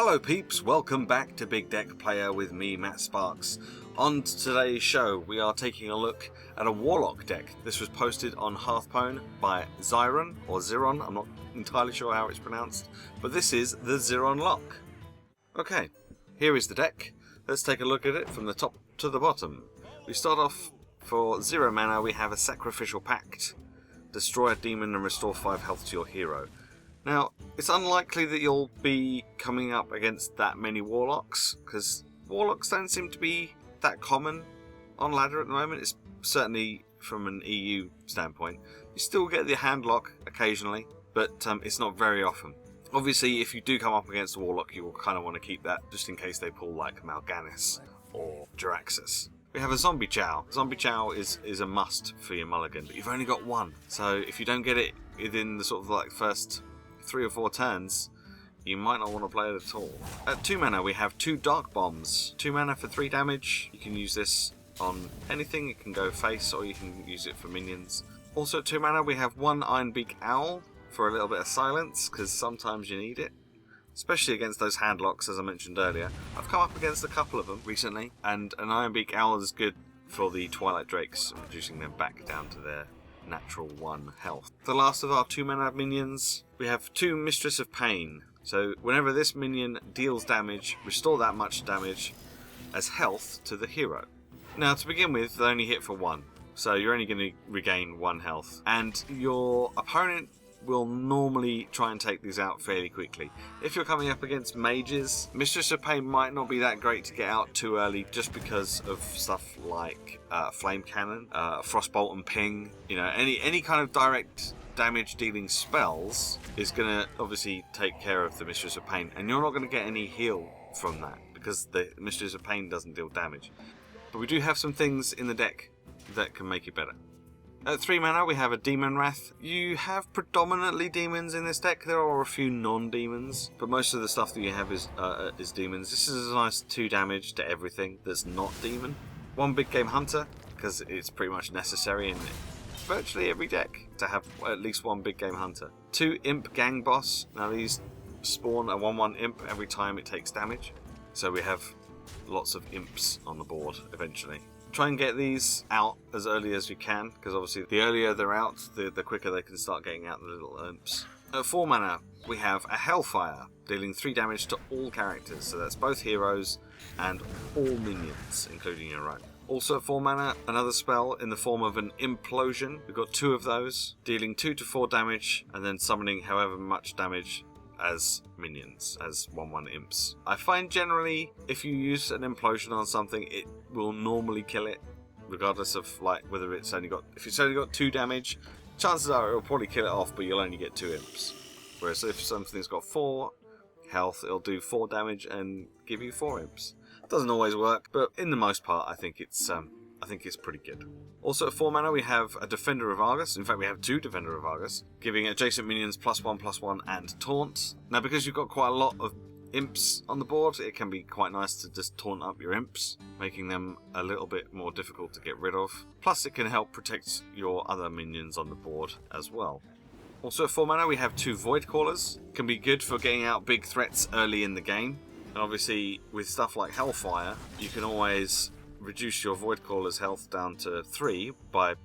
Hello peeps, welcome back to Big Deck Player with me, Matt Sparks. On today's show we are taking a look at a Warlock deck. This was posted on Hearthstone by Xyrron, I'm not entirely sure how it's pronounced, but this is the Xyrronlock. Okay, here is the deck. Let's take a look at it from the top to the bottom. We start off for 0 mana, we have a Sacrificial Pact. Destroy a demon and restore 5 health to your hero. Now, it's unlikely that you'll be coming up against that many Warlocks, because Warlocks don't seem to be that common on ladder at the moment. It's certainly from an EU standpoint. You still get the handlock occasionally, but it's not very often. Obviously, if you do come up against a Warlock, you will kind of want to keep that just in case they pull like Mal'Ganis or Jaraxxus. We have a Zombie Chow. Zombie Chow is a must for your mulligan, but you've only got one. So if you don't get it within the sort of like first 3 or 4 turns, you might not want to play it at all. At 2 mana we have 2 Dark Bombs. 2 mana for 3 damage. You can use this on anything. It can go face or you can use it for minions. Also at 2 mana we have 1 Ironbeak Owl for a little bit of silence, because sometimes you need it. Especially against those handlocks, as I mentioned earlier. I've come up against a couple of them recently, and an Ironbeak Owl is good for the Twilight Drakes, reducing them back down to their natural 1 health. The last of our 2 mana minions, we have 2 Mistress of Pain. So whenever this minion deals damage, restore that much damage as health to the hero. Now to begin with, they only hit for 1, so you're only going to regain 1 health, and your opponent will normally try and take these out fairly quickly. If you're coming up against mages, Mistress of Pain might not be that great to get out too early, just because of stuff like Flame Cannon, Frostbolt and Ping. You know, any kind of direct damage dealing spells is going to obviously take care of the Mistress of Pain, and you're not going to get any heal from that because the Mistress of Pain doesn't deal damage. But we do have some things in the deck that can make it better. At 3 mana we have a Demon Wrath. You have predominantly demons in this deck. There are a few non-demons, but most of the stuff that you have is demons. This is a nice 2 damage to everything that's not demon. 1 Big Game Hunter, because it's pretty much necessary in virtually every deck to have at least 1 Big Game Hunter. 2 Imp Gang Boss. Now these spawn a 1/1 Imp every time it takes damage, so we have lots of imps on the board eventually. Try and get these out as early as you can, because obviously the earlier they're out, the quicker they can start getting out the little imps. At 4 mana, we have a Hellfire, dealing 3 damage to all characters, so that's both heroes and all minions, including your own. Also at 4 mana, another spell in the form of an Implosion. We've got 2 of those, dealing 2 to 4 damage, and then summoning however much damage as minions, as 1/1 imps. I find generally if you use an Implosion on something, it will normally kill it, regardless of like whether it's only got, if it's only got 2 damage, chances are it will probably kill it off, but you'll only get 2 imps. Whereas if something's got 4 health, it'll do 4 damage and give you 4 imps. Doesn't always work, but in the most part I think it's pretty good. Also at 4 mana we have a Defender of Argus. In fact we have 2 Defender of Argus, giving adjacent minions +1/+1 and taunt. Now because you've got quite a lot of imps on the board, it can be quite nice to just taunt up your imps, making them a little bit more difficult to get rid of. Plus it can help protect your other minions on the board as well. Also at 4 mana we have 2 Void Callers. Can be good for getting out big threats early in the game. And obviously with stuff like Hellfire, you can always reduce your Void Caller's health down to 3 by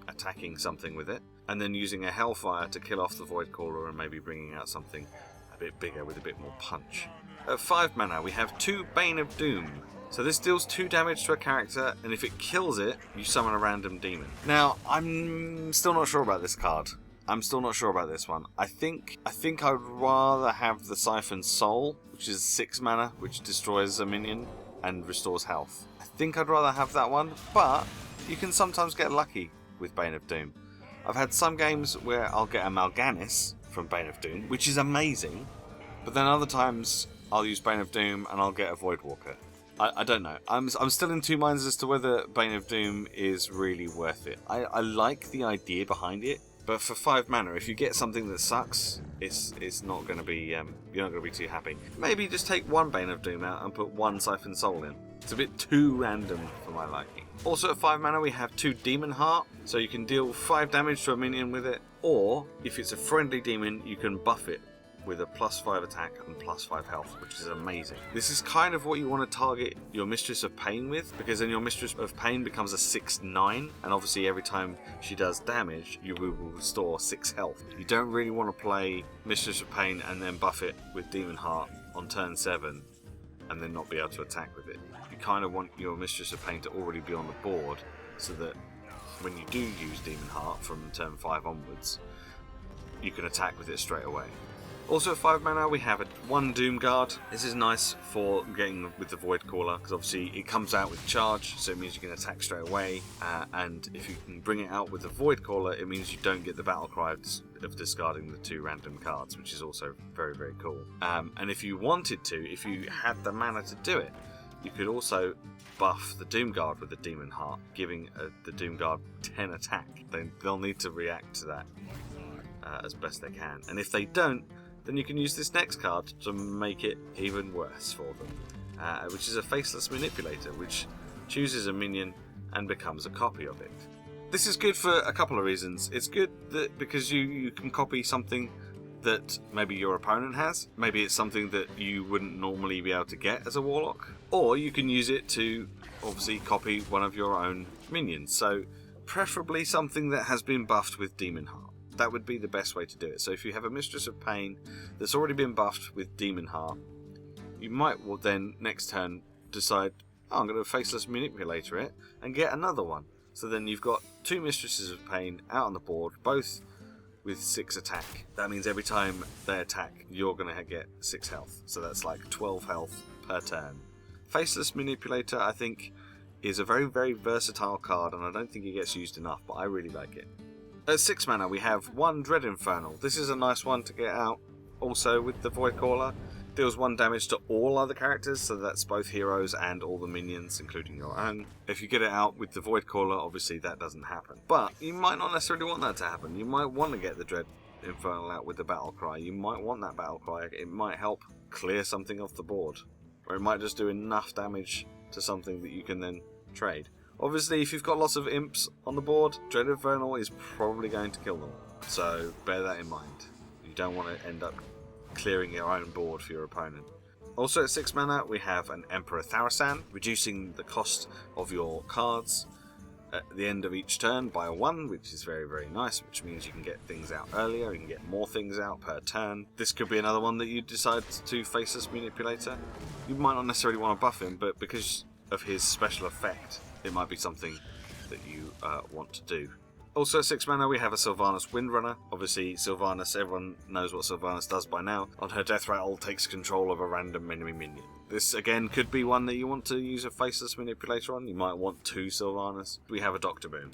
attacking something with it, and then using a Hellfire to kill off the Void Caller and maybe bringing out something a bit bigger with a bit more punch. At 5 mana we have 2 Bane of Doom. So this deals 2 damage to a character, and if it kills it, you summon a random demon. Now, I'm still not sure about this card. I'm still not sure about this one. I think I'd rather have the Siphon Soul, which is 6 mana, which destroys a minion and restores health. I think I'd rather have that one, but you can sometimes get lucky with Bane of Doom. I've had some games where I'll get a Mal'Ganis from Bane of Doom, which is amazing, but then other times I'll use Bane of Doom and I'll get a Voidwalker. I don't know. I'm still in 2 minds as to whether Bane of Doom is really worth it. I like the idea behind it, but for 5 mana, if you get something that sucks, it's not going to be you're not going to be too happy. Maybe just take 1 Bane of Doom out and put 1 Siphon Soul in. It's a bit too random for my liking. Also at 5 mana we have 2 Demon Heart, so you can deal 5 damage to a minion with it, or if it's a friendly demon you can buff it with a +5 attack and +5 health, which is amazing. This is kind of what you want to target your Mistress of Pain with, because then your Mistress of Pain becomes a 6/9, and obviously every time she does damage, you will restore 6 health. You don't really want to play Mistress of Pain and then buff it with Demon Heart on turn 7, and then not be able to attack with it. You kind of want your Mistress of Pain to already be on the board, so that when you do use Demon Heart from turn 5 onwards, you can attack with it straight away. Also at 5 mana we have 1 Doom Guard. This is nice for getting with the Void Caller, because obviously it comes out with charge, so it means you can attack straight away, and if you can bring it out with the Void Caller, it means you don't get the battle cry of discarding the 2 random cards, which is also very, very cool. And if you wanted to, if you had the mana to do it, you could also buff the Doom Guard with the Demon Heart, giving the Doom Guard 10 attack. They'll need to react to that as best they can, and if they don't, then you can use this next card to make it even worse for them, which is a Faceless Manipulator, which chooses a minion and becomes a copy of it. This is good for a couple of reasons. It's good because you can copy something that maybe your opponent has. Maybe it's something that you wouldn't normally be able to get as a Warlock. Or you can use it to obviously copy one of your own minions. So preferably something that has been buffed with Demon Heart. That would be the best way to do it. So if you have a Mistress of Pain that's already been buffed with Demon Heart, you might then next turn decide, I'm going to Faceless Manipulator it and get another one. So then you've got 2 Mistresses of Pain out on the board, both with 6 attack. That means every time they attack, you're going to get 6 health. So that's like 12 health per turn. Faceless Manipulator, I think, is a very, very versatile card, and I don't think it gets used enough, but I really like it. At 6 mana we have 1 Dread Infernal. This is a nice one to get out also with the Void Caller. Deals 1 damage to all other characters, so that's both heroes and all the minions, including your own. If you get it out with the Void Caller, obviously that doesn't happen. But you might not necessarily want that to happen. You might want to get the Dread Infernal out with the Battle Cry. You might want that Battle Cry. It might help clear something off the board. Or it might just do enough damage to something that you can then trade. Obviously, if you've got lots of imps on the board, Dread Infernal is probably going to kill them. So bear that in mind. You don't want to end up clearing your own board for your opponent. Also at 6 mana we have an Emperor Thaurissan, reducing the cost of your cards at the end of each turn by 1, which is very, very nice, which means you can get things out earlier, you can get more things out per turn. This could be another one that you decide to Faceless Manipulator. You might not necessarily want to buff him, but because of his special effect, it might be something that you want to do. Also at 6 mana we have a Sylvanas Windrunner. Obviously Sylvanas, everyone knows what Sylvanas does by now. On her death rattle takes control of a random enemy minion. This again could be one that you want to use a Faceless Manipulator on. You might want 2 Sylvanas. We have a Dr. Boom,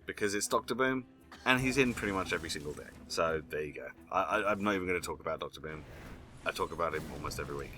because it's Dr. Boom and he's in pretty much every single deck. So there you go. I'm not even going to talk about Dr. Boom. I talk about him almost every week.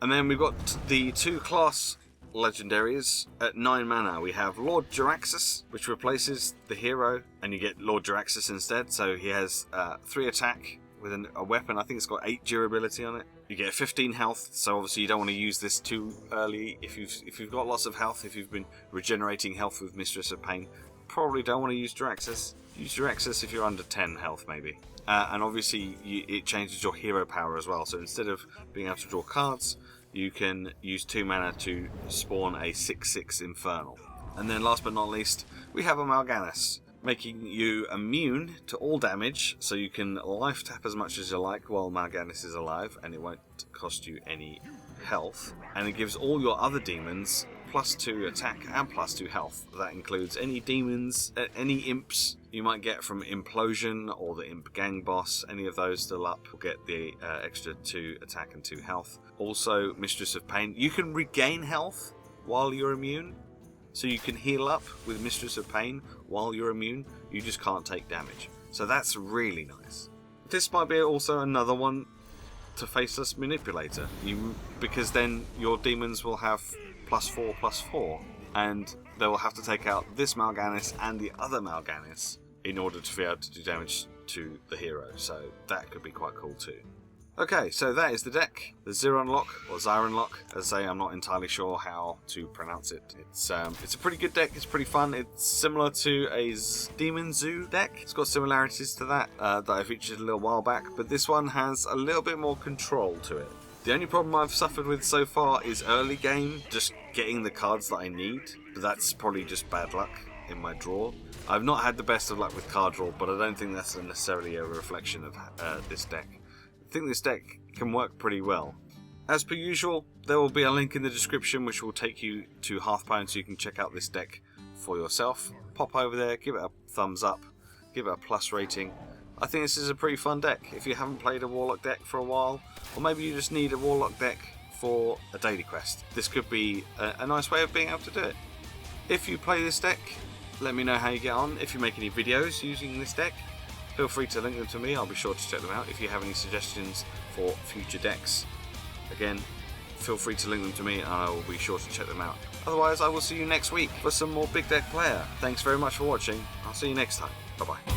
And then we've got the 2 class legendaries. At 9 mana we have Lord Jaraxxus, which replaces the hero, and you get Lord Jaraxxus instead. So he has 3 attack with a weapon. I think it's got 8 durability on it. You get 15 health, so obviously you don't want to use this too early. If you've got lots of health, if you've been regenerating health with Mistress of Pain, probably don't want to use Jaraxxus. Use Jaraxxus if you're under 10 health maybe. And obviously it changes your hero power as well, so instead of being able to draw cards, you can use 2 mana to spawn a 6/6 Infernal. And then last but not least, we have a Mal'Ganis, making you immune to all damage, so you can life tap as much as you like while Mal'Ganis is alive, and it won't cost you any health. And it gives all your other demons +2 attack and +2 health. That includes any demons, any imps you might get from Implosion or the Imp Gang Boss. Any of those still up will get the extra 2 attack and 2 health. Also, Mistress of Pain. You can regain health while you're immune, so you can heal up with Mistress of Pain while you're immune. You just can't take damage. So that's really nice. This might be also another one to Faceless Manipulator, because then your demons will have +4/+4, and they will have to take out this Mal'Ganis and the other Mal'Ganis in order to be able to do damage to the hero, so that could be quite cool too. Okay, so that is the deck, the Xyrronlock, or Xyrronlock. As I say, I'm not entirely sure how to pronounce it. It's a pretty good deck, it's pretty fun. It's similar to a Demon Zoo deck. It's got similarities to that that I featured a little while back, but this one has a little bit more control to it. The only problem I've suffered with so far is early game, just getting the cards that I need, but that's probably just bad luck in my draw. I've not had the best of luck with card draw, but I don't think that's necessarily a reflection of this deck. I think this deck can work pretty well. As per usual, there will be a link in the description which will take you to Hearthstone so you can check out this deck for yourself. Pop over there, give it a thumbs up, give it a plus rating. I think this is a pretty fun deck if you haven't played a Warlock deck for a while, or maybe you just need a Warlock deck for a daily quest. This could be a nice way of being able to do it. If you play this deck, let me know how you get on. If you make any videos using this deck, feel free to link them to me, I'll be sure to check them out. If you have any suggestions for future decks, again, feel free to link them to me and I will be sure to check them out. Otherwise, I will see you next week for some more Big Deck Player. Thanks very much for watching, I'll see you next time, bye bye.